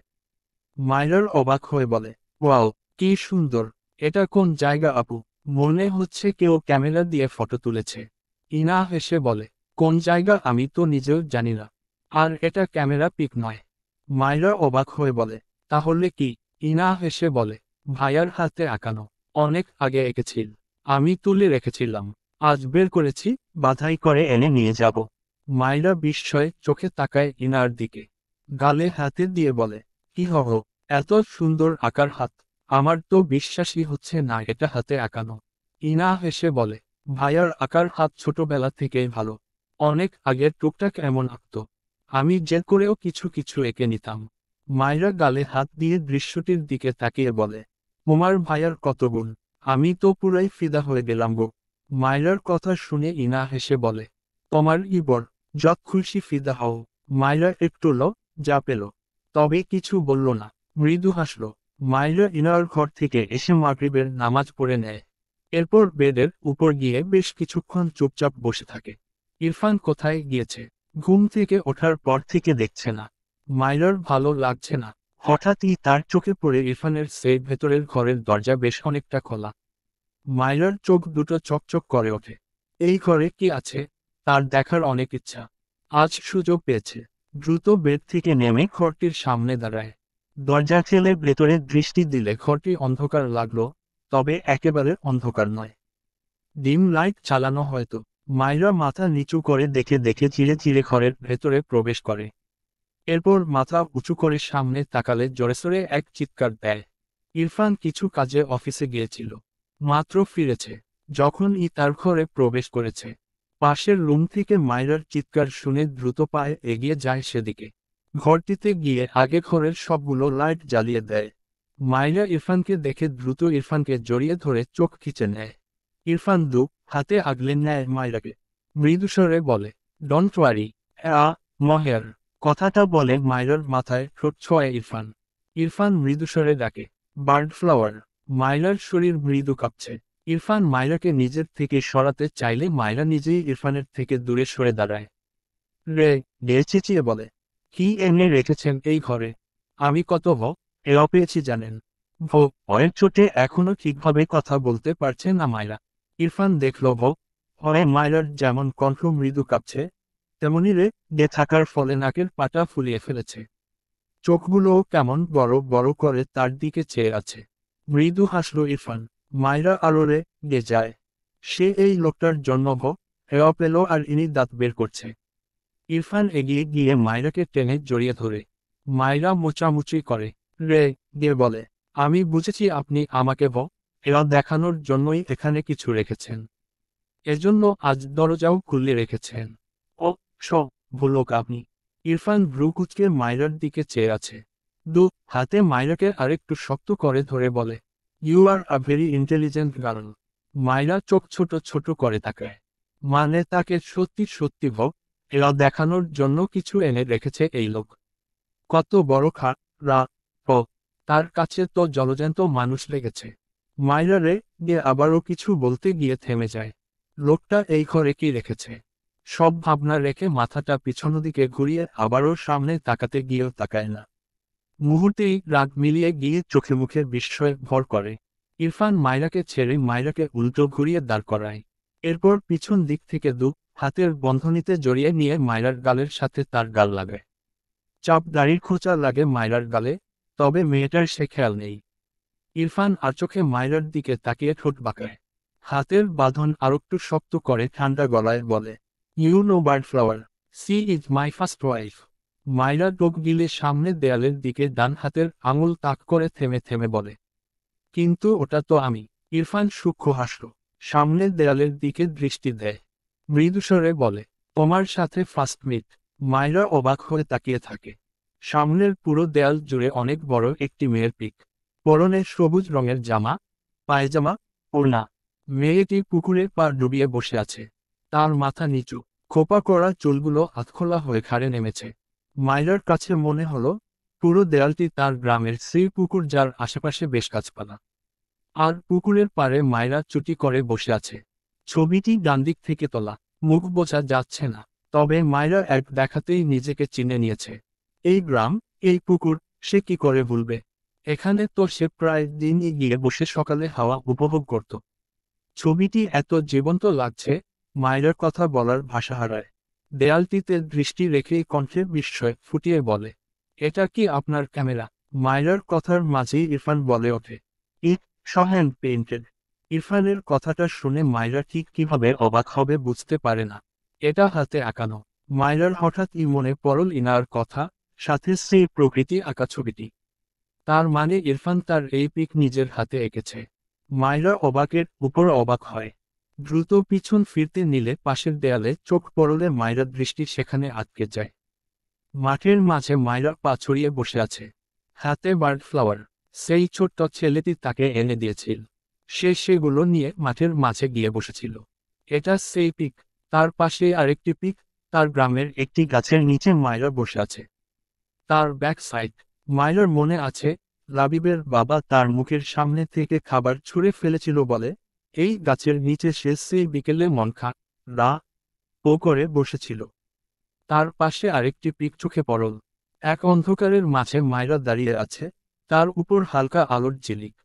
মাইরার অবাক হয়ে বলে, ওয়াও, কি সুন্দর। এটা কোন জায়গা আপু? মনে হচ্ছে কেউ ক্যামেরা দিয়ে ফটো তুলেছে। ইনা হেসে বলে, কোন জায়গা আমি তো নিজেও জানি না। আর এটা ক্যামেরা পিক নয়। মাইরা অবাক হয়ে বলে, তাহলে কি? ইনা হেসে বলে, ভাইয়ার হাতে আঁকানো। অনেক আগে এঁকেছিল। আমি তুলে রেখেছিলাম। আজ বের করেছি, বাধাই করে এনে নিয়ে যাব। মাইরা বিস্ময়ে চোখে তাকায় ইনার দিকে। গালে হাতে দিয়ে বলে, কি হহ, এত সুন্দর আঁকার হাত। আমার তো বিশ্বাসই হচ্ছে না এটা হাতে আঁকানো। ইনা হেসে বলে, ভাইয়ার আঁকার হাত ছোটবেলা থেকেই ভালো। অনেক আগের টুকটাক এমন আঁকত। আমি জেদ করেও কিছু কিছু এঁকে নিতাম। মাইরা গালে হাত দিয়ে দৃশ্যটির দিকে তাকিয়ে বলে, তোমার ভাইয়ার কত গুণ। আমি তো পুরাই ফিদা হয়ে গেলাম গো। মাইরার কথা শুনে ইনা হেসে বলে, তোমার ইবর, যত খুশি ফিদা হও। মাইরা একটু যা পেল। তবে কিছু বলল না, মৃদু হাসল। মাইরা ইনার ঘর থেকে এসে মাগরিবের নামাজ পড়ে নেয়। এরপর বেডের উপর গিয়ে বেশ কিছুক্ষণ চুপচাপ বসে থাকে। ইরফান কোথায় গিয়েছে? ঘুম থেকে ওঠার পর থেকে দেখছে না। মাইরার ভালো লাগছে না। হঠাৎই তার চোখে পড়ে ইরফানের সেই ভেতরের ঘরের দরজা বেশ অনেকটা খোলা। মাইরার চোখ দুটো চকচক করে ওঠে। এই ঘরে কি আছে তার দেখার অনেক ইচ্ছা। আজ সুযোগ পেয়েছে। দ্রুত বেড থেকে নেমে ঘরটির সামনে দাঁড়ায়। দরজা ঠেলে ভেতরে দৃষ্টি দিলে ঘরটি অন্ধকার লাগলো, তবে একেবারে অন্ধকার নয়। ডিম লাইট চালানো হয়তো। মাইরা মাথা নিচু করে দেখে দেখে ধীরে ধীরে ঘরের ভেতরে প্রবেশ করে। এরপর মাথা উঁচু করে সামনে তাকালে জোরেসোরে এক চিৎকার দেয়। ইরফান কিছু কাজে অফিসে গিয়েছিল। মাত্র ফিরেছে। যখনই তার ঘরে প্রবেশ করেছে, পাশের রুম থেকে মাইরার চিৎকার শুনে দ্রুত পায়ে এগিয়ে যায় সেদিকে। ঘরটিতে গিয়ে আগে ঘরের সবগুলো লাইট জ্বালিয়ে দেয়। মাইরা ইরফানকে দেখে দ্রুত ইরফানকে জড়িয়ে ধরে চোখ খিচে নেয়। ইরফান হাতে আগলে নেয় মাইরাকে। মৃদুস্বরে বলে, ডোন্ট ওয়ারি মহের। কথাটা বলে মাইরার মাথায় ঠোঁট ছোঁয় ইরফান। ইরফান মৃদুস্বরে ডাকে, বার্ড ফ্লাওয়ার। মাইরার শরীর মৃদু কাঁপছে। ইরফান মাইরাকে নিজের থেকে সরাতে চাইলে মাইরা নিজেই ইরফানের থেকে দূরে সরে দাঁড়ায়। রে চেঁচিয়ে বলে, কি এনে রেখেছেন এই ঘরে? আমি কত পেয়েছি জানেন? ভয়ের চোটে এখনো ঠিকভাবে কথা বলতে পারছে না মাইরা। ইরফান দেখল মাইরার যেমন কণ্ঠ মৃদু কাঁপছে, তেমনি থাকার ফলে নাকের পাটা ফুলিয়ে ফেলেছে। চোখগুলোও কেমন বড় বড় করে তার দিকে চেয়ে আছে। মৃদু হাসল ইরফান। মাইরা আলো গে যায়। সে এই লোকটার জন্য হেওয়া পেল আর ইনি দাঁত বের করছে। ইরফান এগিয়ে গিয়ে মায়রাকে টেনে জড়িয়ে ধরে। মায়রা মোচামুচি করে। রে দিয়ে বলে, আমি বুঝেছি আপনি আমাকে হেওয়া দেখানোর জন্যই এখানে কিছু রেখেছেন। এজন্য আজ দরজাও খুলে রেখেছেন। ও ভুলোক আপনি। ইরফান ভ্রু কুঁচকে মায়রার দিকে চেয়ে আছে। হাতে মায়রাকে আরেকটু শক্ত করে ধরে বলে, you are a very intelligent girl. Myra চোখ ছোট ছোট করে তাকায়। মানে তাকে সত্যি সত্যি এরা দেখানোর জন্য কিছু এনে রেখেছে এই লোক। কত বড় রা তার কাছে তো জলজ্যান্ত মানুষ লেগেছে। মায়রা রে দিয়ে আবারও কিছু বলতে গিয়ে থেমে যায়। লোকটা এই ঘরে কি রেখেছে? সব ভাবনা রেখে মাথাটা পিছন দিকে ঘুরিয়ে আবারও সামনে তাকাতে গিয়েও তাকায় না। মুহূর্তেই রাগ মিলিয়ে গিয়ে চোখে মুখে বিস্ময়ে ভর করে। ইরফান মায়রাকে ছেড়ে মায়রাকে উল্টো ঘুরিয়ে দাঁড় করায়। এরপর পিছন দিক থেকে হাতের বন্ধনীতে জড়িয়ে নিয়ে মায়রার গালের সাথে তার গাল লাগায়। চাপ দাড়ির খোঁচা লাগে মায়রার গালে, তবে মেয়েটার সে খেয়াল নেই। ইরফান আর চোখে মায়রার দিকে তাকিয়ে ঠোঁট বাঁকায়। হাতের বাঁধন আরেকটু শক্ত করে ঠান্ডা গলায় বলে, you know bird flower, she is my first wife. Maira ডোক গিলে সামনে দেয়ালের দিকে ডান হাতের আঙুল তাক করে থেমে থেমে বলে, কিন্তু ওটা তো আমি। ইরফান সূক্ষ্ম হাসল, সামনের দেয়ালের দিকে দৃষ্টি দেয়। মৃদুস্বরে বলে, তোমার সাথে ফার্স্ট মিট। মায়রা অবাক হয়ে তাকিয়ে থাকে। সামনের পুরো দেয়াল জুড়ে অনেক বড় একটি মেয়ের পিক। পরনে সবুজ রঙের জামা, পায়জামা, ওড়না। মেয়েটি পুকুরে পা ডুবিয়ে বসে আছে। তার মাথা নিচু, খোপা করা চুলগুলো আধখোলা হয়ে ঘাড়ে নেমেছে। মায়রার কাছে মনে হলো পুরো দেয়ালটি তার গ্রামের সেই পুকুর, যার আশেপাশে বেশ গাছপালা। আর পুকুরের পাড়ে মায়রা চুটি করে বসে আছে। ছবিটি ডানদিক থেকে তোলা, মুখ বোঝা যাচ্ছে না, তবে মায়রা এক দেখাতেই নিজেকে চিনে নিয়েছে। এই গ্রাম, এই পুকুর, সে কি করে ভুলবে? এখানে তো সে প্রায় দিনই গিয়ে বসে সকালে হাওয়া উপভোগ করত। ছবিটি এত জীবন্ত লাগছে, মায়রার কথা বলার ভাষা হারায়। দেয়ালটিতে দৃষ্টি রেখেই কণ্ঠে বিস্ময় ফুটিয়ে বলে, এটা কি আপনার ক্যামেরা? মায়রার কথার মাঝেই ইরফান বলে ওঠে, ইট হ্যান্ড পেইন্টেড। ইরফানের কথাটা শুনে মায়রা ঠিক কিভাবে অবাক হবে বুঝতে পারে না। এটা হাতে আঁকানো। মায়রার হঠাৎই মনে পড়ল ইনার কথা, সাথে সেই প্রকৃতি আঁকা ছবিটি। তার মানে ইরফান তার এই পিক নিজের হাতে এঁকেছে। মায়রা অবাকের উপর অবাক হয়। দ্রুত পিছন ফিরতে নিলে পাশের দেয়ালে চোখ পড়লে মায়রার দৃষ্টি সেখানে আটকে যায়। মাঠের মাঝে মায়রা পা ছড়িয়ে বসে আছে, হাতে বার্ড ফ্লাওয়ার। সেই ছোট্ট ছেলেটি তাকে এনে দিয়েছিল। সে সেগুলো নিয়ে মাঠের মাঝে গিয়ে বসেছিল। এটা সেই পিক। তার পাশে আরেকটি পিক, তার গ্রামের একটি গাছের নিচে মায়রা বসে আছে। তার ব্যাক সাইড। মায়রার মনে আছে, লাবিবের বাবা তার মুখের সামনে থেকে খাবার ছুঁড়ে ফেলেছিল বলে এই গাছের নিচে সে সেই বিকেলে মন ও করে বসেছিল। তার পাশে আরেকটি পিক চোখে পড়ল। এক অন্ধকারের মাঝে মায়রা দাঁড়িয়ে আছে, তার উপর হালকা আলোর ঝিলিক।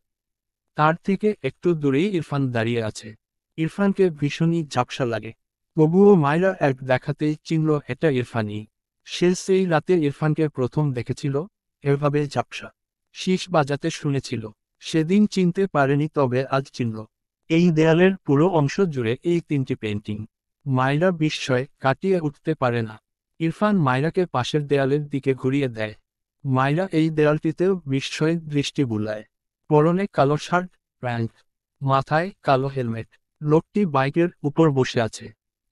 তার থেকে একটু দূরেই ইরফান দাঁড়িয়ে আছে। ইরফানকে ভীষণই ঝাপসা লাগে, তবুও মায়রা এক দেখাতেই চিনল এটা ইরফানই। সে সেই রাতে ইরফানকে প্রথম দেখেছিল, এভাবে ঝাপসা, শীষ বাজাতে শুনেছিল। সেদিন চিনতে পারেনি, তবে আজ চিনল। এই দেয়ালের পুরো অংশ জুড়ে এই তিনটি পেন্টিং। মায়রা বিস্ময় কাটিয়ে উঠতে পারে না। ইরফান মায়রাকে পাশের দেয়ালের দিকে ঘুরিয়ে দেয়। মায়রা এই দেয়ালটিতেও বিস্ময়ের দৃষ্টি বুলায়। পরনে কালো শার্ট, প্যান্ট, মাথায় কালো হেলমেট। লোকটি বাইকের উপর বসে আছে,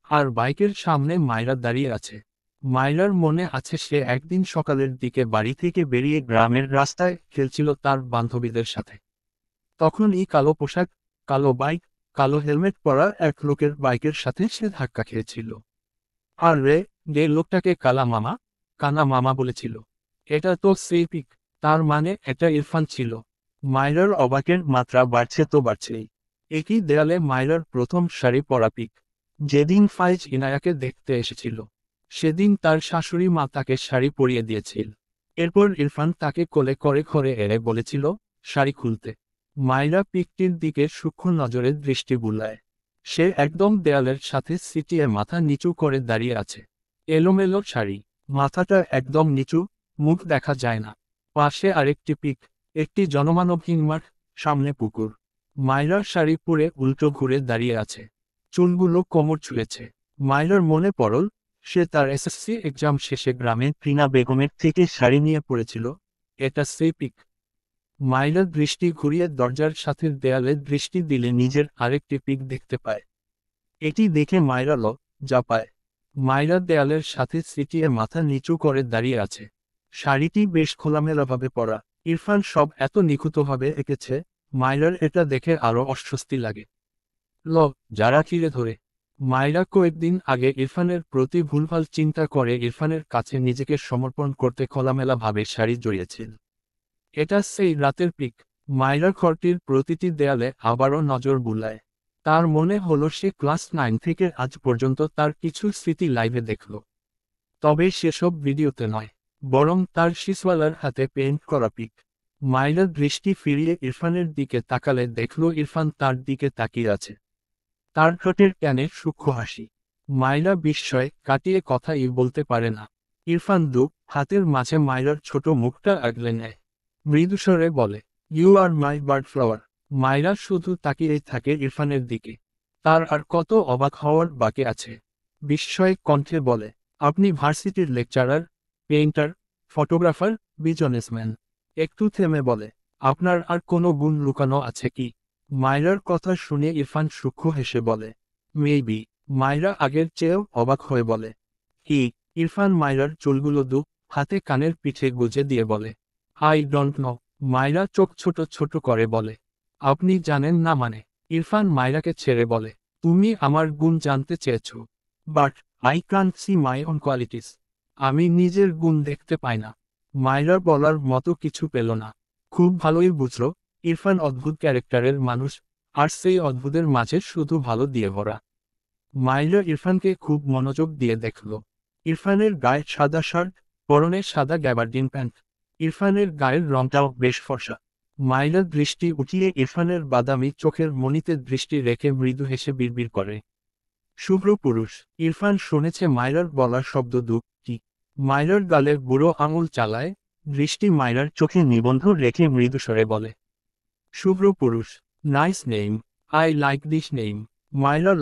আর বাইকের সামনে মায়রা দাঁড়িয়ে আছে। মায়রার মনে আছে সে একদিন সকালের দিকে বাড়ি থেকে বেরিয়ে গ্রামের রাস্তায় খেলছিল তার বান্ধবীদের সাথে। তখনই কালো পোশাক, কালো বাইক, কালো হেলমেট পরা এক লোকের বাইকের সাথে সে ধাক্কা খেয়েছিল। আর যে লোকটাকে কানা মামা বলেছিল, এটা তো সেই পিক। তার মানে এটা ইরফান ছিল। মায়রার অবাকের মাত্রা বাড়ছে তো বাড়ছেই। একই দেয়ালে মায়রার প্রথম শাড়ি পরা পিক। যেদিন ফাইজ ইনায়াকে দেখতে এসেছিল, সেদিন তার শাশুড়ি মা তাকে শাড়ি পরিয়ে দিয়েছিল। এরপর ইরফান তাকে কোলে করে ঘরে এনে বলেছিল শাড়ি খুলতে। মায়রা পিকটির দিকে সূক্ষ্ম নজরে দৃষ্টি বুলায়। সে একদম দেয়ালের সাথে সিটিয়ে মাথা নিচু করে দাঁড়িয়ে আছে। এলোমেলো শাড়ি, মাথাটা একদম নিচু, মুখ দেখা যায় না। পাশে আরেকটি পিক, একটি জনমানবহীন মাঠ, সামনে পুকুর। মায়রার শাড়ি পরে উল্টো ঘুরে দাঁড়িয়ে আছে। চুলগুলো কোমর ছুঁয়েছে। মাইরার মনে পড়ল, সে তার এসএসসি এক্সাম শেষে গ্রামে টিনা বেগমের থেকে শাড়ি নিয়ে পড়েছিল। এটা সেই পিক। মাইরা দৃষ্টি ঘুরিয়ে দরজার সাথে দেয়ালে দৃষ্টি দিলে নিজের আরেকটি পিক দেখতে পায়। এটি দেখে মাইরা যা পায়। মাইরা দেয়ালের সাথে সিটিয়ে মাথা নিচু করে দাঁড়িয়ে আছে। শাড়িটি বেশ খোলামেলাভাবে পরা। ইরফান সব এত নিখুঁতভাবে এঁকেছে, মাইরার এটা দেখে আরও অস্বস্তি লাগে। যারা ঘিরে ধরে। মাইরা কয়েকদিন আগে ইরফানের প্রতি ভুলভাল চিন্তা করে ইরফানের কাছে নিজেকে সমর্পণ করতে খোলামেলাভাবে শাড়ি জড়িয়েছিল। এটা সেই রাতের পিক। মাইরা ঘরটির প্রতিটি দেয়ালে আবারও নজর বুলায়। তার মনে হলো সে ক্লাস 9 থেকে আজ পর্যন্ত তার কিছু স্মৃতি লাইভে দেখল। তবে সেসব ভিডিওতে নয়, বরং তার শিসওয়ালার হাতে পেইন্ট করা পিক। মাইরা দৃষ্টি ফিরিয়ে ইরফানের দিকে তাকালে দেখল ইরফান তার দিকে তাকিয়ে আছে। তার ঠোঁটের ক্যানে সূক্ষ্ম হাসি। মাইরা বিস্ময় কাটিয়ে কথাই বলতে পারে না। ইরফান হাতের মাঝে মাইরার ছোট মুখটা আগলে নেয়। মৃদুস্বরে বলে, you are my bird flower. Maira শুধু তাকিয়েই থাকে ইরফানের দিকে। তার আর কত অবাক হওয়ার বাকি আছে। বিস্ময় কণ্ঠে বলে, আপনি ভার্সিটির লেকচারার, পেইন্টার, ফটোগ্রাফার, বিজনেসম্যান। একটু থেমে বলে, আপনার আর কোনো গুণ লুকানো আছে কি? মাইরার কথা শুনে ইরফান সূক্ষ্ম হেসে বলে, মেবি। মাইরা আগের চেয়েও অবাক হয়ে বলে, কি? ইরফান মাইরার চুলগুলো হাতে কানের পিঠে গুজে দিয়ে বলে, আই ডোন্ট নো। মাইরা চোখ ছোট ছোট করে বলে, আপনি জানেন না মানে? ইরফান মাইরাকে ছেড়ে বলে, তুমি আমার গুণ জানতে চেয়েছ, but I can't see my own qualities. আমি নিজের গুণ দেখতে পাই না। মাইরা বলার মতো কিছু পেল না। খুব ভালোই বুঝল, ইরফান অদ্ভুত ক্যারেক্টারের মানুষ, আর সেই অদ্ভুতের মাঝে শুধু ভালো দিয়ে ভরা। মাইরা ইরফানকে খুব মনোযোগ দিয়ে দেখল। ইরফানের গায়ে সাদা শার্ট, পরনে সাদা গ্যাবার্ডিন প্যান্ট। ইরফানের গায়ের রংটাও বেশ ফর্সা। মাইরা দৃষ্টি উঠিয়ে ইরফানের বাদামি চোখের মণিতে দৃষ্টি রেখে মৃদু হেসে বিড়বিড় করে, শুভ্র পুরুষ। ইরফান শুনেছে মাইরার বলার শব্দ কি। মাইরার গালের বুড়ো আঙুল চালায়, দৃষ্টি মাইরার চোখে নিবন্ধ রেখে মৃদুস্বরে বলে, শুভ্র পুরুষ, nice name, I like this name. মাইরা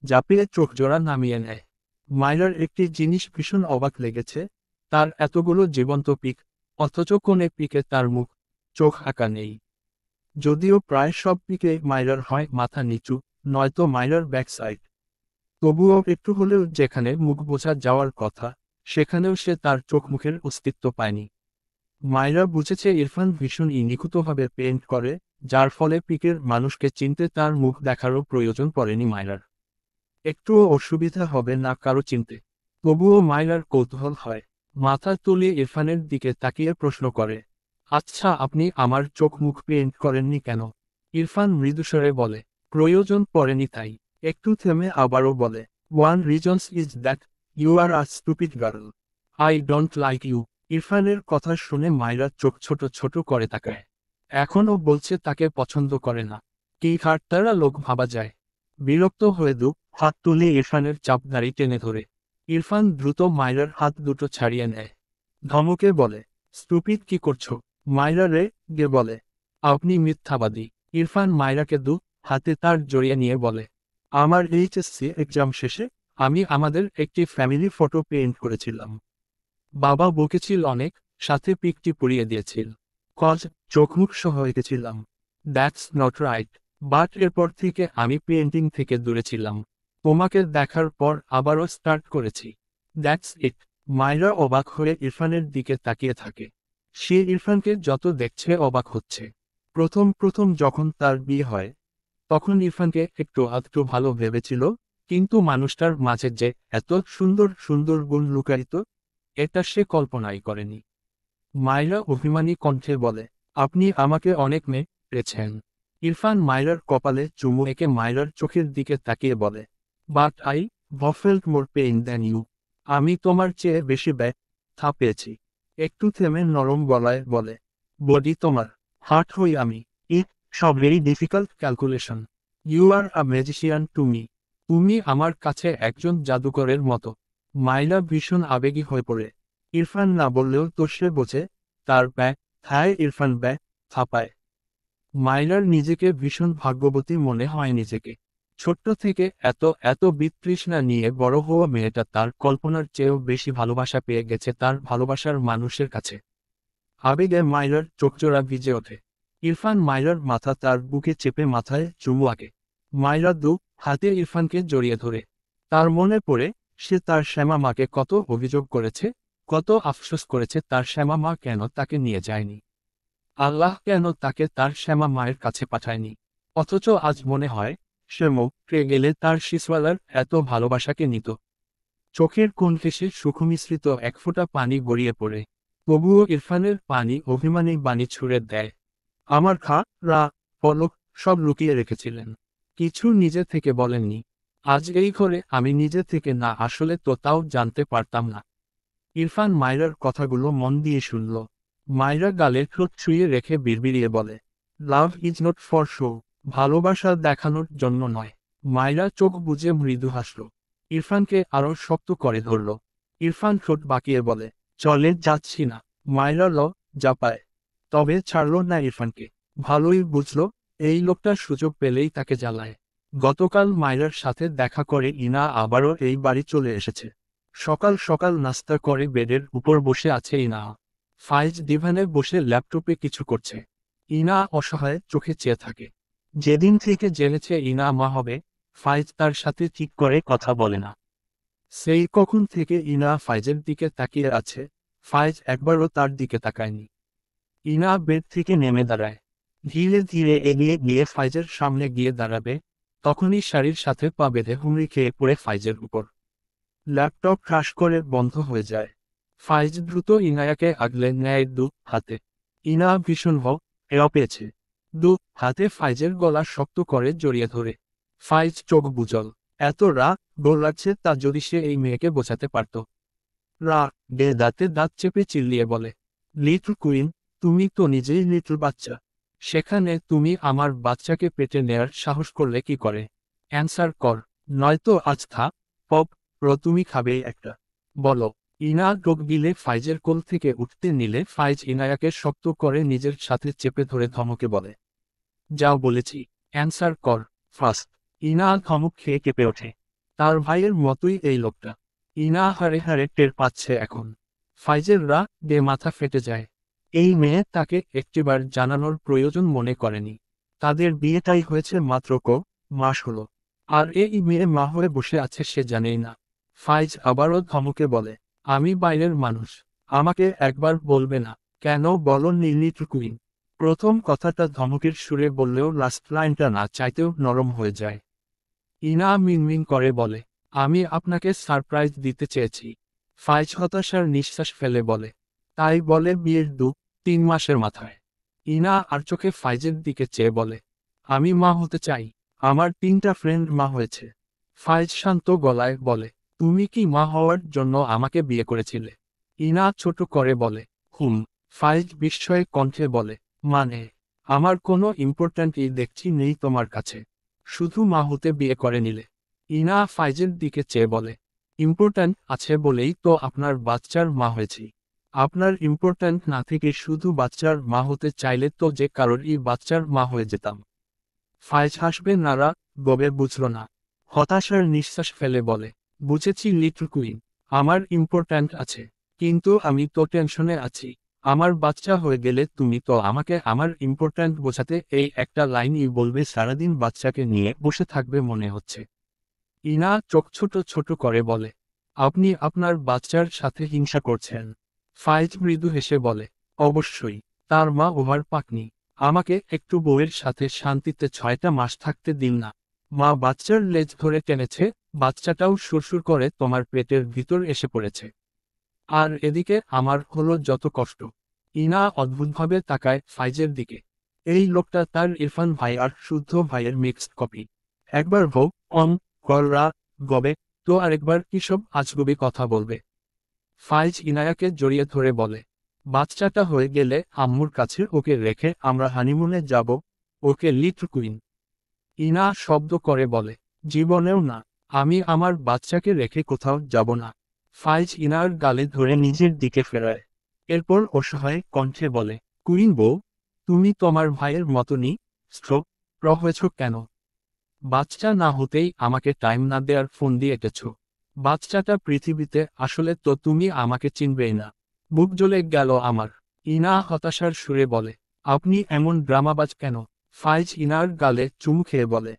জাপিয়ে চোখ জোড়া নামিয়ে নেয়। মাইরার একটি জিনিস ভীষণ অবাক লেগেছে, তার এতগুলো জীবন্ত পিক, অথচ কোনে পিকে তার মুখ, চোখ আঁকা নেই। যদিও প্রায় সব পিকে মাইরার হয় মাথা নিচু, নয়তো মাইরার ব্যাক সাইড। তবুও একটু হলেও যেখানে মুখ বোঝা যাওয়ার কথা, সেখানেও সে তার চোখ মুখের অস্তিত্ব পায়নি। মাইরা বুঝেছে ইরফান ভীষণ নিখুঁতভাবে পেইন্ট করে, যার ফলে পিকের মানুষকে চিনতে তার মুখ দেখারও প্রয়োজন পড়েনি মাইরার। একটুও অসুবিধা হবে না কারো চিনতে। তবুও মাইরার কৌতূহল হয়। মাথা তুলিয়ে ইরফানের দিকে তাকিয়ে প্রশ্ন করে, আচ্ছা আপনি আমার চোখ মুখ পেইন্ট করেননি কেন? ইরফান মৃদুস্বরে বলে, প্রয়োজন পড়েনি তাই। একটু থেমে আবারও বলে, one reasons is that you are a stupid girl. I don't like you. ইরফানের কথা শুনে মাইরা চোখ ছোট ছোট করে তাকায়। এখনও বলছে তাকে পছন্দ করে না। কি হাটতারা লোক ভাবা যায়। বিরক্ত হয়ে হাত তুলে ইরফানের চাপদাড়ি টেনে ধরে। ইরফান দ্রুত মাইরার হাত দুটো ছাড়িয়ে নেয়। ধমকে বলে, স্টুপিড কি করছো? মাইরা গে বলে, আপনি মিথ্যাবাদী। ইরফান মাইরাকে হাতে তার জড়িয়ে নিয়ে বলে, আমার এইচএসসি এক্সাম শেষে আমি আমাদের একটি ফ্যামিলি ফটো পেইন্ট করেছিলাম। বাবা বকেছিল অনেক, সাথে পিকটি পুড়িয়ে দিয়েছিল। চোখ মুখ সহ এঁকেছিলাম। That's not right. বাট এরপর থেকে আমি পেইন্টিং থেকে দূরে ছিলাম। তোমাকে দেখার পর আবারও স্টার্ট করেছি। That's it. মাইরা অবাক হয়ে ইরফানের দিকে তাকিয়ে থাকে। সে ইরফানকে যত দেখছে অবাক হচ্ছে। প্রথম প্রথম যখন তার বিয়ে হয়, তখন ইরফানকে একটু আধটু ভালো ভেবেছিল, কিন্তু মানুষটার মাঝে যে এত সুন্দর সুন্দর গুণ লুকায়িত, এটা সে কল্পনাই করেনি। মাইরা অভিমানী কণ্ঠে বলে, আপনি আমাকে অনেক মেরেছেন। ইরফান মাইরার কপালে চুমু এঁকে মাইরার চোখের দিকে তাকিয়ে বলে, but I felt more pain than you. আমি তোমার চেয়ে বেশি ব্যথা পেয়েছি। একটু থেমে নরম গলায় বলে, বডি তোমার, হার্ট হই আমি। ইট সব very difficult calculation. You are a magician to me. তুমি আমার কাছে একজন জাদুকরের মতো। মাইরা ভীষণ আবেগী হয়ে পড়ে। ইরফান না বললেও তো সে বোঝে, তার থায় ইরফান থাপায়। মাইরার নিজেকে ভীষণ ভাগ্যবতী মনে হয় নিজেকে। ছোট্ট থেকে এত এত বিতৃষ্ণা নিয়ে বড় হওয়া মেয়েটা তার কল্পনার চেয়েও বেশি ভালোবাসা পেয়ে গেছে তার ভালোবাসার মানুষের কাছে। আবেগে মাইরার চোখজোড়া ভিজে ওঠে। ইরফান মাইরার মাথা তার বুকে চেপে মাথায় চুমু আঁকে। মাইরা দু হাতে ইরফানকে জড়িয়ে ধরে। তার মনে পড়ে সে তার শ্যামা মাকে কত অভিযোগ করেছে, কত আফসোস করেছে তার শ্যামা মা কেন তাকে নিয়ে যায়নি। আল্লাহ কেন তাকে তার শ্যামা মায়ের কাছে পাঠায়নি। অথচ আজ মনে হয় সে মুখে গেলে তার শিশওয়ালার এত ভালোবাসাকে নিত। চোখের কোণ ঘেঁষে সুখমিশ্রিত এক ফোঁটা পানি গড়িয়ে পড়ে। তবুও ইরফানের পানি অভিমানী বাণী ছুড়ে দেয়। আমার রা পলক সব লুকিয়ে রেখেছিলেন, কিছু নিজে থেকে বলেননি। আজ এই ঘরে আমি নিজে থেকে না আসলে তো তাও জানতে পারতাম না। ইরফান মায়রার কথাগুলো মন দিয়ে শুনল। মায়রা গালে ঠোঁট ছুঁয়ে রেখে বিড়বিড়িয়ে বলে, love is not for show, ভালোবাসা দেখানোর জন্য নয়। মায়রা চোখ বুজে মৃদু হাসল। ইরফানকে আরো শক্ত করে ধরল। ইরফান ঠোঁট বাঁকিয়ে বলে, চলে যাচ্ছি না। মায়রা জাপায়, তবে ছাড়ল না ইরফানকে। ভালোই বুঝল এই লোকটা সুযোগ পেলেই তাকে জ্বালায়। গতকাল মায়রার সাথে দেখা করে ইনা আবারও এই বাড়ি চলে এসেছে। সকাল সকাল নাস্তা করে বেডের উপর বসে আছে ইনা। ফাইজ ডিভানে বসে ল্যাপটপে কিছু করছে। ইনা অসহায় চোখে চেয়ে থাকে। যেদিন থেকে জেনেছে ইনা মা হবে, ফাইজ তার সাথে ঠিক করে কথা বলে না। সেই কখন থেকে ইনা ফাইজের দিকে তাকিয়ে আছে, ফাইজ একবারও তার দিকে তাকায়নি। ইনা বেড থেকে নেমে দাঁড়ায়। ধীরে ধীরে এগিয়ে গিয়ে ফাইজের সামনে গিয়ে দাঁড়াবে, তখনই শাড়ির সাথে পা বেঁধে হুমড়ি খেয়ে পড়ে ফাইজের উপর। ল্যাপটপ ক্রাশ করে বন্ধ হয়ে যায়। ফাইজ দ্রুত ইনায়াকে আগলে নেয় দু হাতে। ইনা ভীষণ ভয় পেয়েছে। দু হাতে ফাইজের গলা শক্ত করে জড়িয়ে ধরে। ফাইজ চোখ বুজল। এত গোল লাগছে তা যদি সে এই মেয়েকে বোঝাতে পারত। দাঁতে দাঁত চেপে চিল্লিয়ে বলে, লিটল কুইন, তুমি তো নিজেই লিটল বাচ্চা, সেখানে তুমি আমার বাচ্চাকে পেটে নেয়ার সাহস করলে কি করে? অ্যান্সার কর, নয়তো আজ পপ তুমি খাবেই একটা। বলো। ইনা ডোক গিলে ফাইজের কোল থেকে উঠতে নিলে ফাইজ ইনায়াকে শক্ত করে নিজের সাথে চেপে ধরে ধমকে বলে, যাও বলেছি, অ্যান্সার কর ফাস্ট। ইনা ধমক খেয়ে কেঁপে ওঠে। তার ভাইয়ের মতোই এই লোকটা। ইনা হারে হারে টের পাচ্ছে এখন। ফাইজের মাথা ফেটে যায়। এই মেয়ে তাকে একটিবার জানানোর প্রয়োজন মনে করেনি। তাদের বিয়েটাই হয়েছে মাত্র মাস হলো। আর এই মেয়ে মা হয়ে বসে আছে সে জানেই না। ফাইজ আবারও ধমকে বলে, আমি বাইরের মানুষ, আমাকে একবার বলবে না কেন বলো লিটল কুইন? প্রথম কথাটা ধমকের সুরে বললেও লাস্ট লাইনটা না চাইতেও নরম হয়ে যায়। ইনা মিনমিন করে বলে, আমি আপনাকে সারপ্রাইজ দিতে চেয়েছি। ফাইজ হতাশার নিঃশ্বাস ফেলে বলে, তাই বলে বিয়ের 2-3 মাসের মাথায়? ইনা আর চোখে ফাইজের দিকে চেয়ে বলে, আমি মা হতে চাই। আমার 3টা ফ্রেন্ড মা হয়েছে। ফাইজ শান্ত গলায় বলে, তুমি কি মা হওয়ার জন্য আমাকে বিয়ে করেছিলে? ইনা ছোট করে বলে, হুম। ফাইজ বিস্ময়ে কণ্ঠে বলে, মানে? আমার কোনো ইম্পর্ট্যান্টই দেখছি নেই তোমার কাছে, শুধু মা হতে বিয়ে করে নিলে? ইনা ফাইজের দিকে চেয়ে বলে, ইম্পর্ট্যান্ট আছে বলেই তো আপনার বাচ্চার মা হয়েছি। আপনার ইম্পর্ট্যান্ট না থেকে শুধু বাচ্চার মা হতে চাইলে তো যে কারোরই বাচ্চার মা হয়ে যেতাম। ফাইজ হাসবে নারা গবে বুঝল না। হতাশার নিঃশ্বাস ফেলে বলে, বুঝেছি লিটল কুইন, আমার ইম্পর্ট্যান্ট আছে, কিন্তু আমি তো টেনশনে আছি। আমার বাচ্চা হয়ে গেলে তুমি তো আমাকে আমার ইম্পর্ট্যান্ট বোঝাতে এই একটা লাইনই বলবে, সারাদিন বাচ্চাকে নিয়ে বসে থাকবে মনে হচ্ছে। ইনা চোখ ছোট ছোট করে বলে, আপনি আপনার বাচ্চার সাথে হিংসা করছেন? ফাইজ মৃদু হেসে বলে, অবশ্যই, তার মা ওভার পাকনি। আমাকে একটু বউয়ের সাথে শান্তিতে 6টা মাস থাকতে দিন না। মা বাচ্চার লেজ ধরে টেনেছে, বাচ্চাটাও সুরসুর করে তোমার পেটের ভিতর এসে পড়েছে। আর এদিকে আমার হলো যত কষ্ট। ইনা অদ্ভুতভাবে তাকায় ফাইজের দিকে। এই লোকটা তার ইরফান ভাই আর শুদ্ধ ভাইয়ের মিক্সড কপি। একবার ভৌ কররা গবে, তো আরেকবার কিসব আজগুবি কথা বলবে। ফাইজ ইনায়াকে জড়িয়ে ধরে বলে, বাচ্চাটা হয়ে গেলে আম্মুর কাছে ওকে রেখে আমরা হানিমুনে যাব, ওকে লিটল কুইন। ইনা শব্দ করে বলে, জীবনেও না, আমি আমার বাচ্চাকে রেখে কোথাও যাব না। ফাইজ ইনার গালে ধরে নিজের দিকে ফেরায়। এরপর অসহায় কণ্ঠে বলে, কুইন বউ, তুমি তোমার ভাইয়ের মতনই স্ট্রোক হয়েছ কেন? বাচ্চা না হতেই আমাকে টাইম না দেওয়ার ফোন দিয়ে এঁটেছ। বাচ্চাটা পৃথিবীতে আসলে তো তুমি আমাকে চিনবেই না। বুক জ্বলে গেল আমার। ইনা হতাশার সুরে বলে, আপনি এমন ড্রামাবাজ কেন? ফাইজ ইনার গালে চুমু খেয়ে বলে,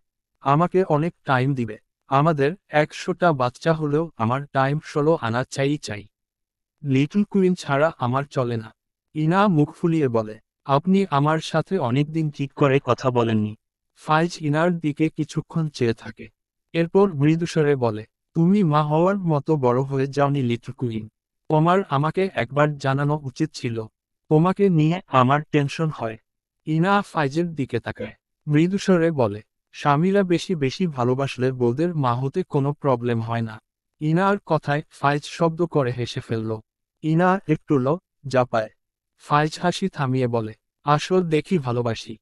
আমাকে অনেক টাইম দিবে। আমাদের 100টা বাচ্চা হলেও আমার টাইম 16 আনা চাই। লিটল কুইন ছাড়া আমার চলে না। ইনা মুখ ফুলিয়ে বলে, আপনি আমার সাথে অনেকদিন ঠিক করে কথা বলেননি। ফাইজ ইনার দিকে কিছুক্ষণ চেয়ে থাকে। এরপর মৃদুস্বরে বলে, তুমি মা হওয়ার মতো বড় হয়ে যাওনি লিটল কুইন। তোমার আমাকে একবার জানানো উচিত ছিল। তোমাকে নিয়ে আমার টেনশন হয়। ইনা ফাইজের দিকে তাকায়। মৃদুস্বরে বলে, স্বামীরা বেশি বেশি ভালোবাসলে বউদের মা হতে কোনো প্রবলেম হয় না। ইনার কথায় ফাইজ শব্দ করে হেসে ফেলল। ইনা একটু লজ্জা পায়। ফাইজ হাসি থামিয়ে বলে, আসল দেখি ভালোবাসি।